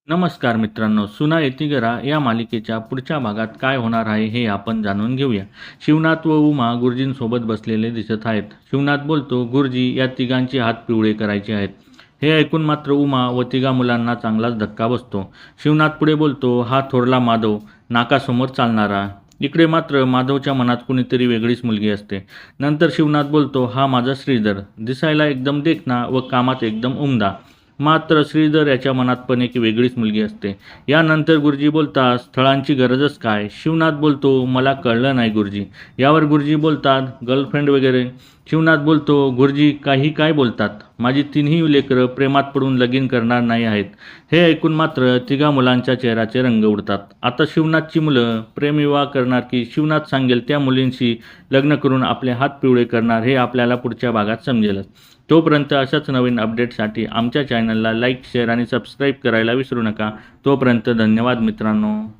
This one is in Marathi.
नमस्कार मित्रांनो, सुना येती घरा या मालिकेच्या पुढच्या भागात काय होणार आहे हे आपण जाणून घेऊया. शिवनाथ व उमा गुरुजींसोबत बसलेले दिसत आहेत. शिवनाथ बोलतो, गुरुजी या तिघांचे हात पिवळे करायचे आहेत. हे ऐकून मात्र उमा व तिघा मुलांना चांगलाच धक्का बसतो. शिवनाथ पुढे बोलतो, हा थोरला माधव, नाकासमोर चालणारा. इकडे मात्र माधवच्या मनात कुणीतरी वेगळीच मुलगी असते. नंतर शिवनाथ बोलतो, हा माझा श्रीधर, दिसायला एकदम देखणा व कामात एकदम उमदा. मात्र श्रीधर याच्या मनात पण एक वेगळीच मुलगी असते. यानंतर गुरुजी बोलतात, स्थळांची गरजच काय? शिवनाथ बोलतो, मला कळलं नाही गुरुजी. यावर गुरुजी बोलतात, गर्लफ्रेंड वगैरे. शिवनाथ बोलतो, गुरुजी काही काय बोलतात? माझी तिन्ही लेकरं प्रेमात पडून लगीन करणार नाही आहेत. हे ऐकून मात्र तिघा मुलांच्या चेहऱ्याचे रंग उडतात. आता शिवनाथची मुलं प्रेमविवाह करणार की शिवनाथ सांगेल त्या मुलींशी लग्न करून आपले हात पिवळे करणार हे आपल्याला पुढच्या भागात समजेलच. तोपर्यंत अशाच नवीन अपडेटसाठी आमच्या चॅनलला लाईक, शेअर आणि सबस्क्राईब करायला विसरू नका. तोपर्यंत धन्यवाद मित्रांनो.